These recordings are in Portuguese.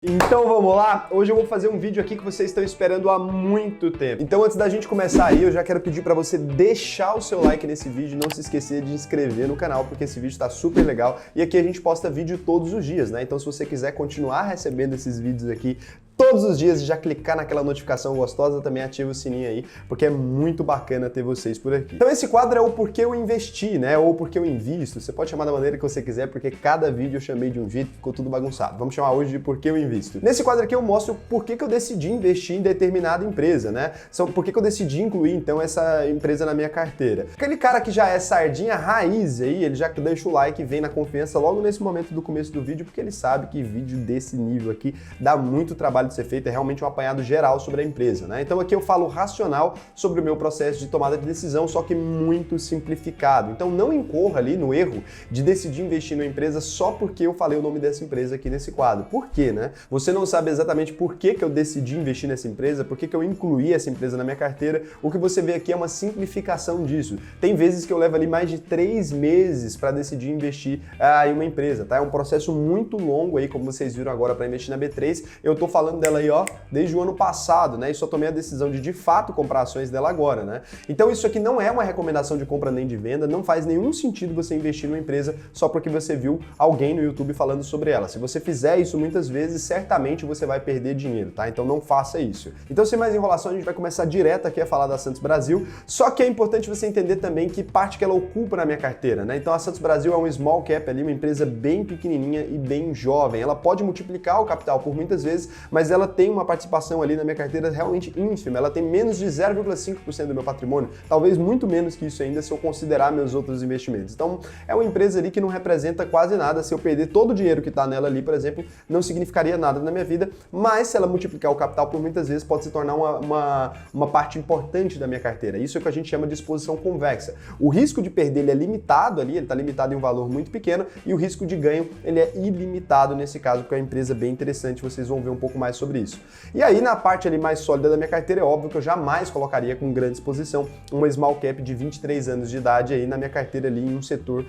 Então vamos lá? Hoje eu vou fazer um vídeo aqui que vocês estão esperando há muito tempo. Então antes da gente começar aí, eu já quero pedir para você deixar o seu like nesse vídeo, não se esquecer de inscrever no canal, porque esse vídeo está super legal. E aqui a gente posta vídeo todos os dias, né? Então se você quiser continuar recebendo esses vídeos aqui todos os dias e já clicar naquela notificação gostosa, também ativa o sininho aí, porque é muito bacana ter vocês por aqui. Então esse quadro é o porquê eu investi, né? Ou porquê eu invisto. Você pode chamar da maneira que você quiser, porque cada vídeo eu chamei de um jeito, ficou tudo bagunçado. Vamos chamar hoje de porquê eu invisto. Nesse quadro aqui eu mostro por que eu decidi investir em determinada empresa, né? Por que eu decidi incluir então essa empresa na minha carteira. Aquele cara que já é sardinha raiz aí, ele já deixa o like e vem na confiança logo nesse momento do começo do vídeo, porque ele sabe que vídeo desse nível aqui dá muito trabalho de ser feito, é realmente um apanhado geral sobre a empresa, né? Então aqui eu falo racional sobre o meu processo de tomada de decisão, só que muito simplificado. Então não incorra ali no erro de decidir investir numa empresa só porque eu falei o nome dessa empresa aqui nesse quadro. Por quê, né? Você não sabe exatamente por que eu decidi investir nessa empresa, por que eu incluí essa empresa na minha carteira. O que você vê aqui é uma simplificação disso. Tem vezes que eu levo ali mais de 3 meses para decidir investir em uma empresa, tá? É um processo muito longo aí, como vocês viram agora para investir na B3. Eu tô falando dela aí, ó, desde o ano passado, né? E só tomei a decisão de fato comprar ações dela agora, né? Então isso aqui não é uma recomendação de compra nem de venda, não faz nenhum sentido você investir numa empresa só porque você viu alguém no YouTube falando sobre ela. Se você fizer isso muitas vezes, certamente você vai perder dinheiro, tá? Então não faça isso. Então sem mais enrolação, a gente vai começar direto aqui a falar da Santos Brasil, só que é importante você entender também que parte que ela ocupa na minha carteira, né? Então a Santos Brasil é um small cap ali, uma empresa bem pequenininha e bem jovem. Ela pode multiplicar o capital por muitas vezes, mas ela tem uma participação ali na minha carteira realmente ínfima, ela tem menos de 0,5% do meu patrimônio, talvez muito menos que isso ainda se eu considerar meus outros investimentos. Então é uma empresa ali que não representa quase nada. Se eu perder todo o dinheiro que está nela ali, por exemplo, não significaria nada na minha vida, mas se ela multiplicar o capital por muitas vezes pode se tornar uma parte importante da minha carteira. Isso é o que a gente chama de exposição convexa. O risco de perder ele é limitado ali, ele está limitado em um valor muito pequeno, e o risco de ganho ele é ilimitado nesse caso, porque é uma empresa bem interessante, vocês vão ver um pouco mais sobre isso. E aí na parte ali mais sólida da minha carteira, é óbvio que eu jamais colocaria com grande exposição uma small cap de 23 anos de idade aí na minha carteira ali em um setor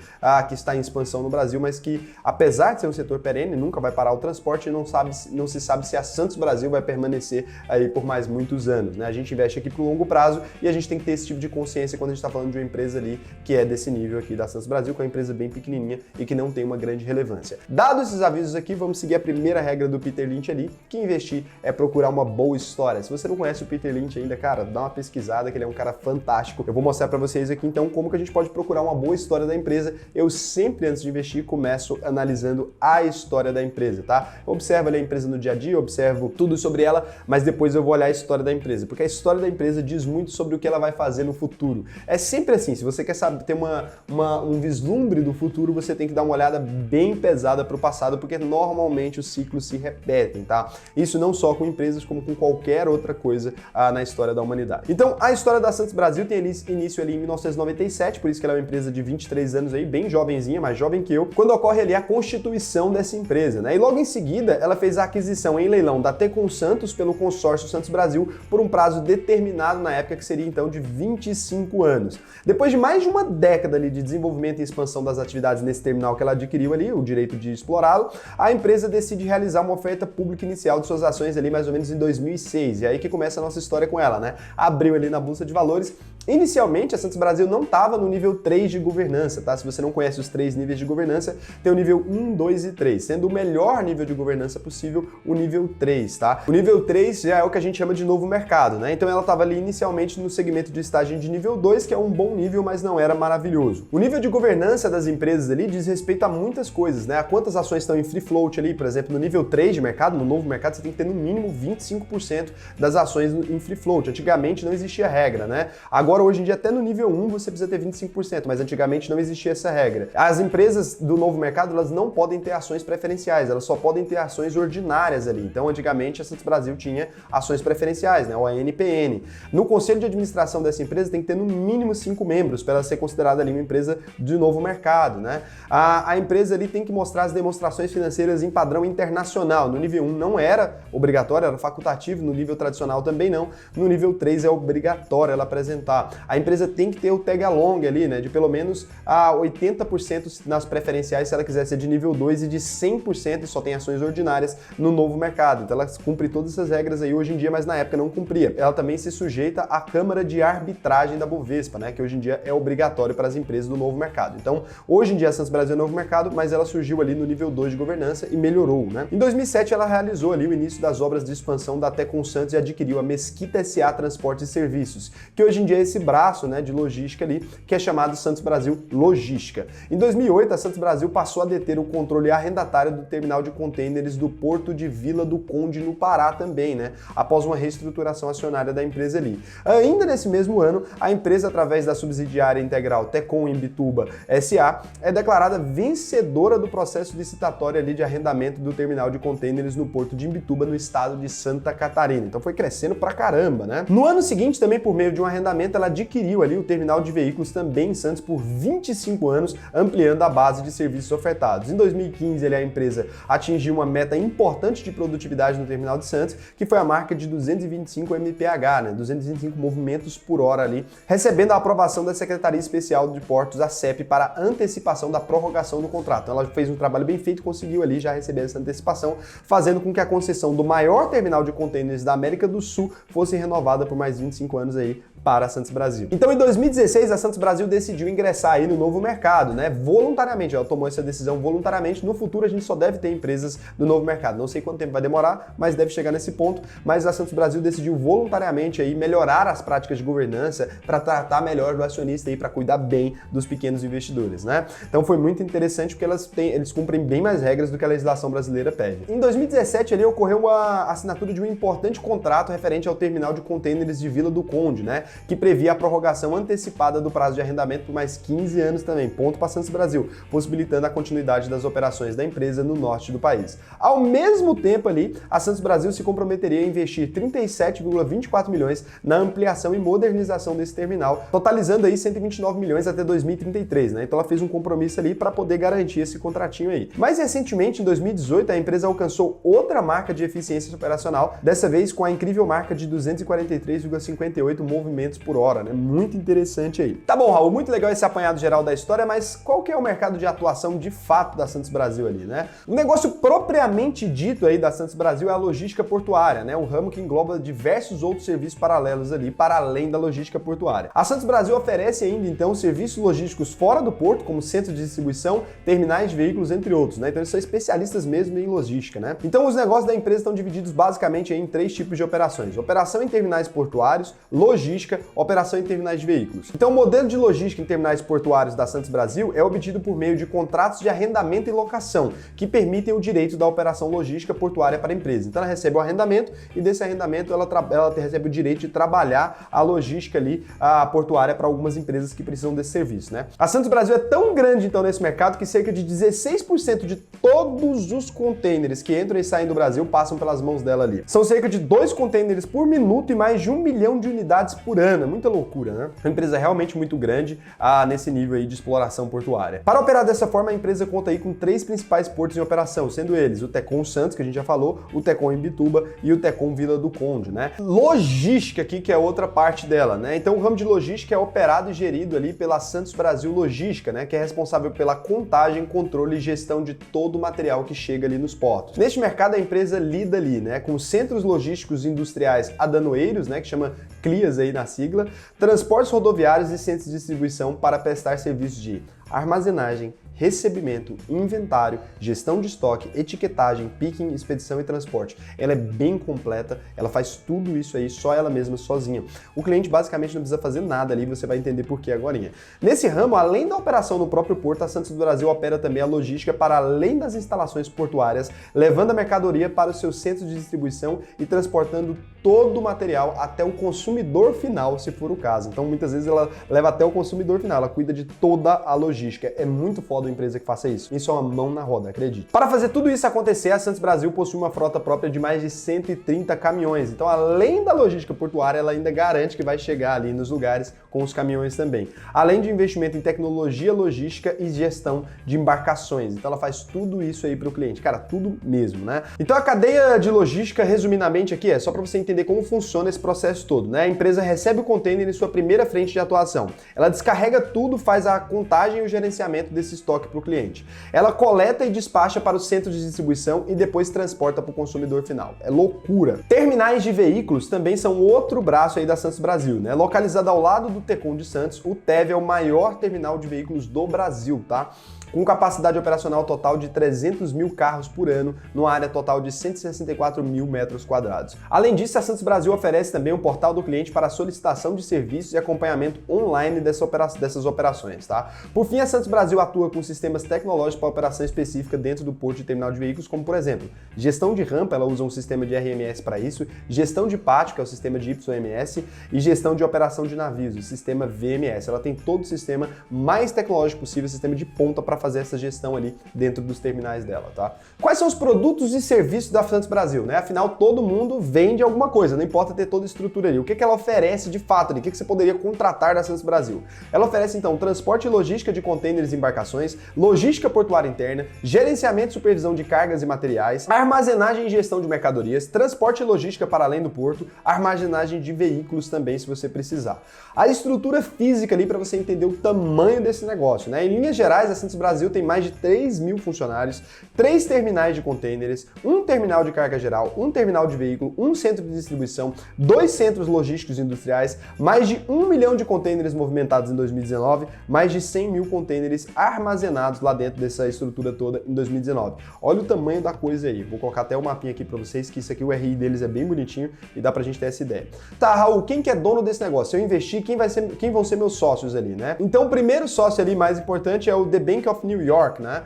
que está em expansão no Brasil, mas que apesar de ser um setor perene, nunca vai parar o transporte e não se sabe se a Santos Brasil vai permanecer aí por mais muitos anos, né? A gente investe aqui pro longo prazo e a gente tem que ter esse tipo de consciência quando a gente está falando de uma empresa ali que é desse nível aqui da Santos Brasil, que é uma empresa bem pequenininha e que não tem uma grande relevância. Dados esses avisos aqui, vamos seguir a primeira regra do Peter Lynch ali, que investir é procurar uma boa história. Se você não conhece o Peter Lynch ainda, cara, dá uma pesquisada, que ele é um cara fantástico. Eu vou mostrar para vocês aqui então como que a gente pode procurar uma boa história da empresa. Eu sempre, antes de investir, começo analisando a história da empresa, tá? Eu observo ali a empresa no dia a dia, observo tudo sobre ela, mas depois eu vou olhar a história da empresa, porque a história da empresa diz muito sobre o que ela vai fazer no futuro. É sempre assim, se você quer saber ter um vislumbre do futuro, você tem que dar uma olhada bem pesada para o passado, porque normalmente os ciclos se repetem, tá? Isso não só com empresas, como com qualquer outra coisa na história da humanidade. Então, a história da Santos Brasil tem início ali em 1997, por isso que ela é uma empresa de 23 anos aí, bem jovenzinha, mais jovem que eu, quando ocorre ali a constituição dessa empresa, né? E logo em seguida, ela fez a aquisição em leilão da Tecon Santos pelo consórcio Santos Brasil por um prazo determinado na época, que seria então de 25 anos. Depois de mais de uma década ali de desenvolvimento e expansão das atividades nesse terminal que ela adquiriu ali, o direito de explorá-lo, a empresa decide realizar uma oferta pública inicial de suas ações ali mais ou menos em 2006. E aí que começa a nossa história com ela, né? Abriu ali na Bolsa de Valores. Inicialmente, a Santos Brasil não estava no nível 3 de governança, tá? Se você não conhece os 3 níveis de governança, tem o nível 1, 2 e 3, sendo o melhor nível de governança possível o nível 3, tá? O nível 3 já é o que a gente chama de novo mercado, né? Então ela estava ali inicialmente no segmento de estágio de nível 2, que é um bom nível, mas não era maravilhoso. O nível de governança das empresas ali diz respeito a muitas coisas, né? A quantas ações estão em free float ali, por exemplo, no nível 3 de mercado, no novo mercado, você tem que ter no mínimo 25% das ações em free float. Antigamente não existia regra, né? Agora, hoje em dia, até no nível 1 você precisa ter 25%, mas antigamente não existia essa regra. As empresas do novo mercado, elas não podem ter ações preferenciais, elas só podem ter ações ordinárias ali. Então, antigamente, a Santos Brasil tinha ações preferenciais, né? O ANPN. No conselho de administração dessa empresa tem que ter no mínimo 5 membros para ela ser considerada ali uma empresa de novo mercado, né? A empresa ali tem que mostrar as demonstrações financeiras em padrão internacional. No nível 1 não era era obrigatória, era facultativo, no nível tradicional também não, no nível 3 é obrigatório ela apresentar. A empresa tem que ter o tag along ali, né, de pelo menos 80% nas preferenciais se ela quiser ser de nível 2 e de 100% e só tem ações ordinárias no novo mercado. Então ela cumpre todas essas regras aí hoje em dia, mas na época não cumpria. Ela também se sujeita à Câmara de Arbitragem da Bovespa, né, que hoje em dia é obrigatório para as empresas do novo mercado. Então, hoje em dia a Santos Brasil é novo mercado, mas ela surgiu ali no nível 2 de governança e melhorou, né? Em 2007 ela realizou ali o início das obras de expansão da Tecon Santos e adquiriu a Mesquita S.A. Transportes e Serviços, que hoje em dia é esse braço, né, de logística ali, que é chamado Santos Brasil Logística. Em 2008 a Santos Brasil passou a deter o controle arrendatário do terminal de contêineres do Porto de Vila do Conde no Pará também, né? Após uma reestruturação acionária da empresa ali. Ainda nesse mesmo ano, a empresa, através da subsidiária integral Tecon Imbituba S.A., é declarada vencedora do processo licitatório ali de arrendamento do terminal de contêineres no Porto de Imbituba, no estado de Santa Catarina. Então foi crescendo pra caramba, né? No ano seguinte, também por meio de um arrendamento, ela adquiriu ali o terminal de veículos também em Santos por 25 anos, ampliando a base de serviços ofertados. Em 2015, a empresa atingiu uma meta importante de produtividade no terminal de Santos, que foi a marca de 225 mph, né? 225 movimentos por hora ali, recebendo a aprovação da Secretaria Especial de Portos, a CEP, para antecipação da prorrogação do contrato. Então, ela fez um trabalho bem feito, conseguiu ali já receber essa antecipação, fazendo com que a concessão do maior terminal de contêineres da América do Sul fosse renovada por mais 25 anos aí para a Santos Brasil. Então, em 2016, a Santos Brasil decidiu ingressar aí no novo mercado, né? Voluntariamente, ela tomou essa decisão voluntariamente. No futuro, a gente só deve ter empresas do novo mercado. Não sei quanto tempo vai demorar, mas deve chegar nesse ponto. Mas a Santos Brasil decidiu voluntariamente aí melhorar as práticas de governança para tratar melhor do acionista aí, para cuidar bem dos pequenos investidores, né? Então, foi muito interessante porque eles cumprem bem mais regras do que a legislação brasileira pede. Em 2017, ali ocorreu a assinatura de um importante contrato referente ao terminal de contêineres de Vila do Conde, né? Que previa a prorrogação antecipada do prazo de arrendamento por mais 15 anos também, ponto para Santos Brasil, possibilitando a continuidade das operações da empresa no norte do país. Ao mesmo tempo ali, a Santos Brasil se comprometeria a investir 37,24 milhões na ampliação e modernização desse terminal, totalizando aí 129 milhões até 2033, né? Então ela fez um compromisso ali para poder garantir esse contratinho aí. Mais recentemente, em 2018, a empresa alcançou outra marca de eficiência operacional, dessa vez com a incrível marca de 243,58 movimentos por hora, né? Muito interessante aí. Tá bom, Raul, muito legal esse apanhado geral da história, mas qual que é o mercado de atuação de fato da Santos Brasil ali, né? O negócio propriamente dito aí da Santos Brasil é a logística portuária, né? Um ramo que engloba diversos outros serviços paralelos ali, para além da logística portuária. A Santos Brasil oferece ainda, então, serviços logísticos fora do porto, como centros de distribuição, terminais de veículos, entre outros, né? Então eles são especialistas mesmo em logística, né? Então os negócios da empresa estão divididos basicamente em 3 tipos de operações: operação em terminais portuários, logística, operação em terminais de veículos. Então o modelo de logística em terminais portuários da Santos Brasil é obtido por meio de contratos de arrendamento e locação, que permitem o direito da operação logística portuária para a empresa. Então ela recebe o arrendamento e desse arrendamento ela recebe o direito de trabalhar a logística ali, a portuária, para algumas empresas que precisam desse serviço, né? A Santos Brasil é tão grande então nesse mercado que cerca de 16% de todos os contêineres que entram e saem do Brasil passam pelas mãos dela ali. São cerca de 2 contêineres por minuto e mais de 1 milhão de unidades por ano. É muita loucura, né? Uma empresa realmente muito grande nesse nível aí de exploração portuária. Para operar dessa forma, a empresa conta aí com 3 principais portos em operação, sendo eles o Tecon Santos, que a gente já falou, o Tecon Imbituba e o Tecon Vila do Conde, né? Logística aqui, que é outra parte dela, né? Então o ramo de logística é operado e gerido ali pela Santos Brasil Logística, né? Que é responsável pela contagem, controle e gestão de todo o material que chega ali nos portos. Neste mercado, a empresa lida ali, né, com centros logísticos industriais aduaneiros, né, que chama CLIAS aí na sigla, transportes rodoviários e centros de distribuição para prestar serviços de armazenagem, recebimento, inventário, gestão de estoque, etiquetagem, picking, expedição e transporte. Ela é bem completa, ela faz tudo isso aí só ela mesma, sozinha. O cliente basicamente não precisa fazer nada ali, você vai entender por que agorinha. Nesse ramo, além da operação no próprio porto, a Santos Brasil opera também a logística para além das instalações portuárias, levando a mercadoria para os seus centros de distribuição e transportando todo o material até o consumidor final, se for o caso. Então, muitas vezes ela leva até o consumidor final, ela cuida de toda a logística. É muito foda empresa que faça isso. Isso é uma mão na roda, acredite. Para fazer tudo isso acontecer, a Santos Brasil possui uma frota própria de mais de 130 caminhões. Então, além da logística portuária, ela ainda garante que vai chegar ali nos lugares com os caminhões também. Além de investimento em tecnologia, logística e gestão de embarcações. Então, ela faz tudo isso aí para o cliente. Cara, tudo mesmo, né? Então, a cadeia de logística, resumidamente aqui, é só para você entender como funciona esse processo todo, né? A empresa recebe o container em sua primeira frente de atuação. Ela descarrega tudo, faz a contagem e o gerenciamento desse estoque para o cliente. Ela coleta e despacha para os centros de distribuição e depois transporta para o consumidor final. É loucura. Terminais de veículos também são outro braço aí da Santos Brasil, né? Localizado ao lado do Tecon de Santos, o TEV é o maior terminal de veículos do Brasil, tá? Com capacidade operacional total de 300 mil carros por ano, numa área total de 164 mil metros quadrados. Além disso, a Santos Brasil oferece também um portal do cliente para solicitação de serviços e acompanhamento online dessas operações, tá? Por fim, a Santos Brasil atua com sistemas tecnológicos para operação específica dentro do porto e terminal de veículos, como por exemplo, gestão de rampa, ela usa um sistema de RMS para isso, gestão de pátio, que é o sistema de YMS, e gestão de operação de navios, o sistema VMS. Ela tem todo o sistema mais tecnológico possível, sistema de ponta para fazer essa gestão ali dentro dos terminais dela, tá? Quais são os produtos e serviços da Santos Brasil, né? Afinal, todo mundo vende alguma coisa, não importa ter toda a estrutura ali. O que ela oferece de fato ali? O que você poderia contratar da Santos Brasil? Ela oferece, então, transporte e logística de contêineres e embarcações, logística portuária interna, gerenciamento e supervisão de cargas e materiais, armazenagem e gestão de mercadorias, transporte e logística para além do porto, armazenagem de veículos também, se você precisar. A estrutura física ali para você entender o tamanho desse negócio, né? Em linhas gerais, a Santos Brasil tem mais de 3 mil funcionários, 3 terminais de contêineres, um terminal de carga geral, um terminal de veículo, um centro de distribuição, 2 centros logísticos e industriais, mais de 1 milhão de contêineres movimentados em 2019, mais de 100 mil contêineres armazenados lá dentro dessa estrutura toda em 2019. Olha o tamanho da coisa aí. Vou colocar até o mapinha aqui para vocês, que isso aqui, o RI deles é bem bonitinho e dá pra gente ter essa ideia. Tá, Raul, quem que é dono desse negócio? Se eu investir, quem vão ser meus sócios ali, né? Então, o primeiro sócio ali mais importante é o The Bank of New York, né?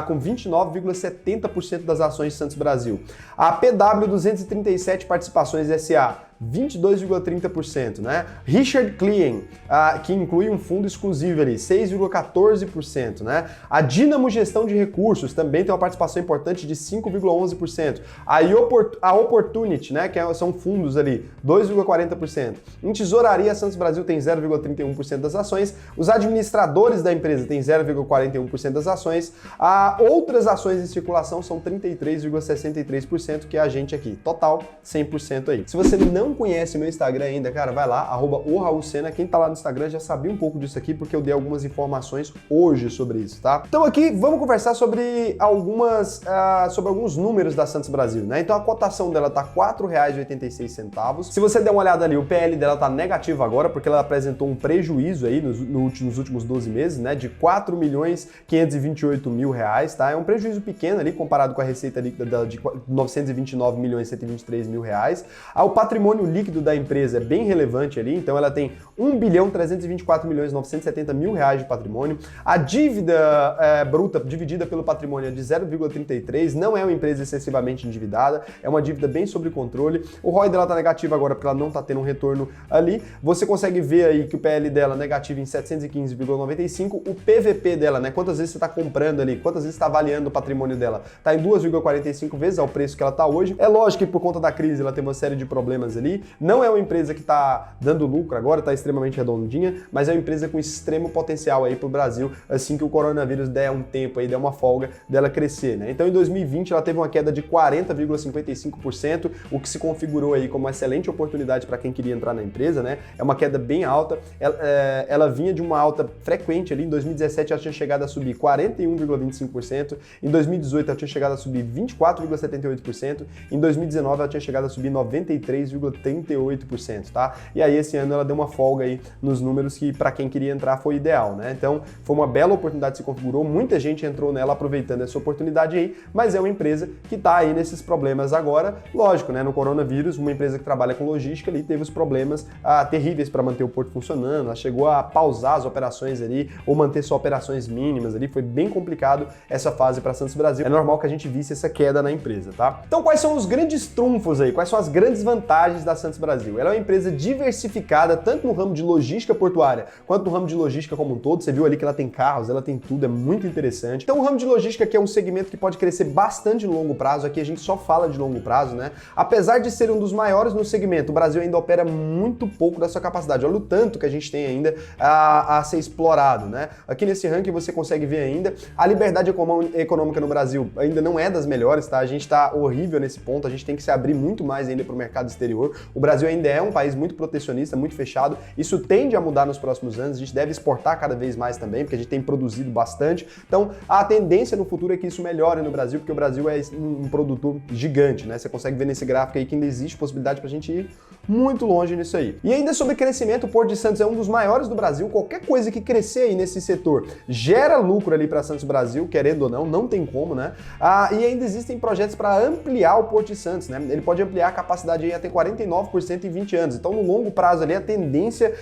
Com 29,70% das ações de Santos Brasil. A PW 237 Participações SA, 22,30%, né? Richard Klein, que inclui um fundo exclusivo ali, 6,14%, né? A Dynamo Gestão de Recursos também tem uma participação importante de 5,11%. A Opportunity, né, são fundos ali, 2,40%. Em tesouraria, a Santos Brasil tem 0,31% das ações. Os administradores da empresa têm 0,41% das ações. Outras ações em circulação são 33,63%, que é a gente aqui. Total, 100% aí. Se você não conhece meu Instagram ainda, cara, vai lá, @ORaulSena. Quem tá lá no Instagram já sabia um pouco disso aqui, porque eu dei algumas informações hoje sobre isso, tá? Então aqui, vamos conversar sobre alguns números da Santos Brasil, né? Então a cotação dela tá R$ 4,86. Se você der uma olhada ali, o PL dela tá negativo agora, porque ela apresentou um prejuízo aí nos últimos 12 meses, né? De R$ 4.528.000, tá? É um prejuízo pequeno ali, comparado com a receita líquida dela de R$ 929.123.000. O patrimônio líquido da empresa é bem relevante ali, então ela tem R$ 1.324.970.000 de patrimônio. A dívida bruta dividida pelo patrimônio é de 0,33, não é uma empresa excessivamente endividada, é uma dívida bem sob controle. O ROI dela tá negativo agora porque ela não tá tendo um retorno ali. Você consegue ver aí que o PL dela é negativo em 715,95, o PVP dela, né, quantas vezes você tá comprando ali, quantas vezes você tá avaliando o patrimônio dela, tá em 2,45 vezes ao preço que ela tá hoje. É lógico que por conta da crise ela tem uma série de problemas ali, não é uma empresa que está dando lucro agora, está extremamente redondinha, mas é uma empresa com extremo potencial aí para o Brasil, assim que o coronavírus der um tempo aí, der uma folga dela crescer, né? Então em 2020 ela teve uma queda de 40,55%, o que se configurou aí como uma excelente oportunidade para quem queria entrar na empresa, né? É uma queda bem alta, ela vinha de uma alta frequente ali, em 2017 ela tinha chegado a subir 41,25%, em 2018 ela tinha chegado a subir 24,78%, em 2019 ela tinha chegado a subir 93,38%, tá? E aí esse ano ela deu uma folga aí nos números que para quem queria entrar foi ideal, né? Então foi uma bela oportunidade que se configurou, muita gente entrou nela aproveitando essa oportunidade aí, mas é uma empresa que tá aí nesses problemas agora, lógico, né? No coronavírus, uma empresa que trabalha com logística ali teve os problemas terríveis para manter o porto funcionando, ela chegou a pausar as operações ali ou manter só operações mínimas ali, foi bem complicado essa fase para Santos Brasil. É normal que a gente visse essa queda na empresa, tá? Então quais são os grandes trunfos aí? Quais são as grandes vantagens vantagens da Santos Brasil. Ela é uma empresa diversificada, tanto no ramo de logística portuária, quanto no ramo de logística como um todo. Você viu ali que ela tem carros, ela tem tudo, é muito interessante. Então o ramo de logística aqui é um segmento que pode crescer bastante no longo prazo. Aqui a gente só fala de longo prazo, né? Apesar de ser um dos maiores no segmento, o Brasil ainda opera muito pouco da sua capacidade. Olha o tanto que a gente tem ainda a ser explorado, né? Aqui nesse ranking você consegue ver ainda a liberdade econômica no Brasil ainda não é das melhores, tá? A gente tá horrível nesse ponto, a gente tem que se abrir muito mais ainda para o mercado exterior. O Brasil ainda é um país muito protecionista, muito fechado. Isso tende a mudar nos próximos anos, a gente deve exportar cada vez mais também, porque a gente tem produzido bastante. Então, a tendência no futuro é que isso melhore no Brasil, porque o Brasil é um produtor gigante, né? Você consegue ver nesse gráfico aí que ainda existe possibilidade pra gente ir muito longe nisso aí. E ainda sobre crescimento, o Porto de Santos é um dos maiores do Brasil. Qualquer coisa que crescer aí nesse setor gera lucro ali para Santos Brasil, querendo ou não tem como, né? E ainda existem projetos para ampliar o Porto de Santos, né? Ele pode ampliar a capacidade aí até 49% em 20 anos. Então, no longo prazo ali, a tendência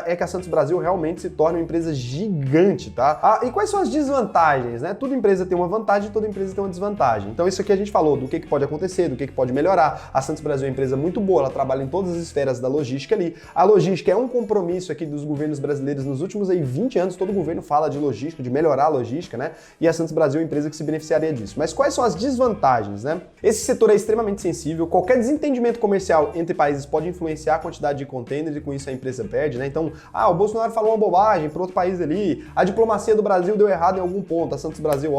é que a Santos Brasil realmente se torne uma empresa gigante, tá? E quais são as desvantagens, né? Toda empresa tem uma vantagem, toda empresa tem uma desvantagem. Então, isso aqui a gente falou do que pode acontecer, do que pode melhorar. A Santos Brasil é uma empresa muito boa, ela trabalha em todas as esferas da logística ali. A logística é um compromisso aqui dos governos brasileiros nos últimos aí 20 anos, todo governo fala de logística, de melhorar a logística, né? E a Santos Brasil é uma empresa que se beneficiaria disso. Mas quais são as desvantagens, né? Esse setor é extremamente sensível, qualquer desentendimento comercial entre países pode influenciar a quantidade de containers e com isso a empresa perde, né? Então, o Bolsonaro falou uma bobagem para outro país ali, a diplomacia do Brasil deu errado em algum ponto, a Santos Brasil,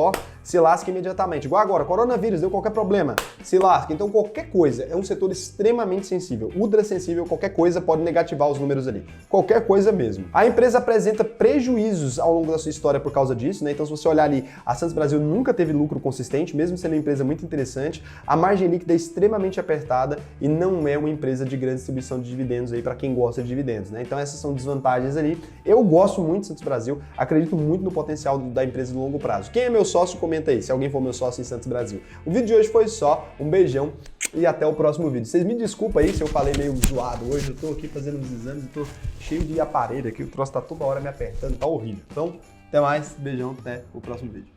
se lasca imediatamente. Igual agora, coronavírus, deu qualquer problema, se lasca. Então, qualquer coisa, é um setor extremamente sensível, ultra sensível, qualquer coisa pode negativar os números ali. Qualquer coisa mesmo. A empresa apresenta prejuízos ao longo da sua história por causa disso, né? Então, se você olhar ali, a Santos Brasil nunca teve lucro consistente, mesmo sendo uma empresa muito interessante, a margem líquida é extremamente apertada e não é uma empresa de grande distribuição de dividendos aí para quem gosta de dividendos, né? Então, essas são desvantagens ali. Eu gosto muito de Santos Brasil, acredito muito no potencial da empresa no longo prazo. Quem é meu sócio, comenta aí, se alguém for meu sócio em Santos Brasil. O vídeo de hoje foi só, um beijão e até o próximo vídeo. Vocês me desculpem aí se eu falei meio zoado hoje, eu tô aqui fazendo uns exames, eu tô cheio de aparelho aqui, o troço tá toda hora me apertando, tá horrível. Então, até mais, beijão, até o próximo vídeo.